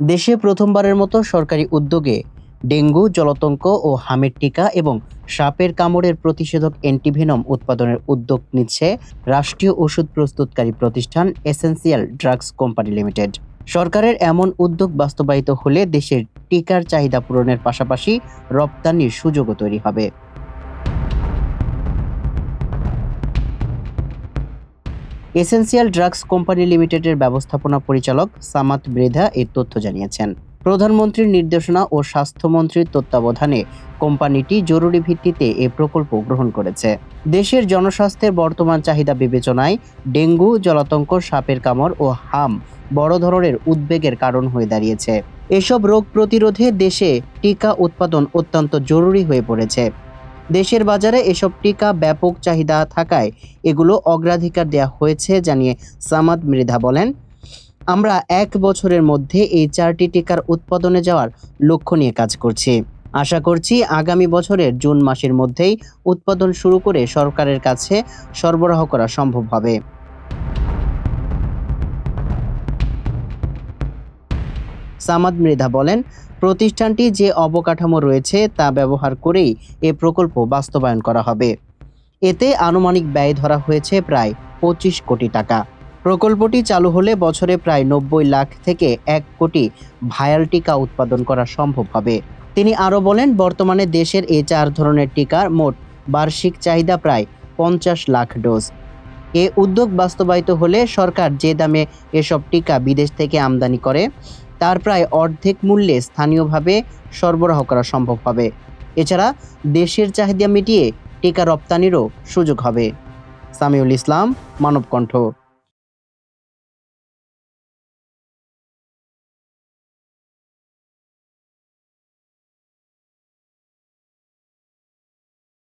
দেশে প্রথমবারের মতো সরকারি উদ্যোগে ডেঙ্গু, জলাতঙ্ক ও হামের টিকা এবং সাপের কামড়ের প্রতিষেধক অ্যান্টিভেনম উৎপাদনের উদ্যোগ নিচ্ছে রাষ্ট্রীয় ওষুধ প্রস্তুতকারী প্রতিষ্ঠান এসেনশিয়াল ড্রাগস কোম্পানি লিমিটেড। সরকারের এমন উদ্যোগ বাস্তবায়িত হলে দেশের টিকার চাহিদা পূরণের পাশাপাশি রপ্তানির সুযোগও তৈরি হবে। এসেনশিয়াল ড্রাগস কোম্পানি লিমিটেডের ব্যবস্থাপনা পরিচালক সামাদ মৃধা এই তথ্য জানিয়েছেন। প্রধানমন্ত্রীর নির্দেশনা ও স্বাস্থ্যমন্ত্রীর তত্ত্বাবধানে কোম্পানিটি জরুরি ভিত্তিতে এই প্রকল্প গ্রহণ করেছে। দেশের জনস্বাস্থ্যের বর্তমান চাহিদা বিবেচনায় ডেঙ্গু, জলাতঙ্ক, সাপের কামড় ও হাম বড় ধরনের উদ্বেগের কারণ হয়ে দাঁড়িয়েছে। এসব রোগ প্রতিরোধে দেশে টিকা উৎপাদন অত্যন্ত জরুরি হয়ে পড়েছে। দেশের বাজারে এসব টিকা ব্যাপক চাহিদা থাকায় এগুলো অগ্রাধিকার দেওয়া হয়েছে জানিয়ে সামাদ মৃধা বলেন, আমরা 1 বছরের মধ্যে এই 4টি টিকার উৎপাদনে যাওয়ার লক্ষ্য নিয়ে কাজ করছি। আশা করছি আগামী বছরের জুন মাসের মধ্যেই উৎপাদন শুরু করে সরকারের কাছে সরবরাহ করা সম্ভব হবে। সামাদ মৃধা বলেন, প্রতিষ্ঠানটি যে অবকাঠামো রয়েছে তা ব্যবহার করেই এ প্রকল্প বাস্তবায়ন করা হবে। এতে আনুমানিক ব্যয় ধরা হয়েছে প্রায় 25 কোটি টাকা। প্রকল্পটি চালু হলে বছরে প্রায় 90 লাখ থেকে 1 কোটি ভায়াল টিকা উৎপাদন করা সম্ভব হবে। তিনি আরও বলেন, বর্তমানে দেশের এই 4 ধরনের টিকার মোট বার্ষিক চাহিদা প্রায় 50 লাখ ডোজ। এ উদ্যোগ বাস্তবায়িত হলে সরকার যে দামে এসব টিকা বিদেশ থেকে আমদানি করে তার প্রায় অর্ধেক মূল্যে স্থানীয়ভাবে সরবরাহ করা সম্ভব হবে। এছাড়া দেশের চাহিদা মিটিয়ে টিকা রপ্তানিরও সুযোগ হবে। সামিউল ইসলাম, মানবকণ্ঠ।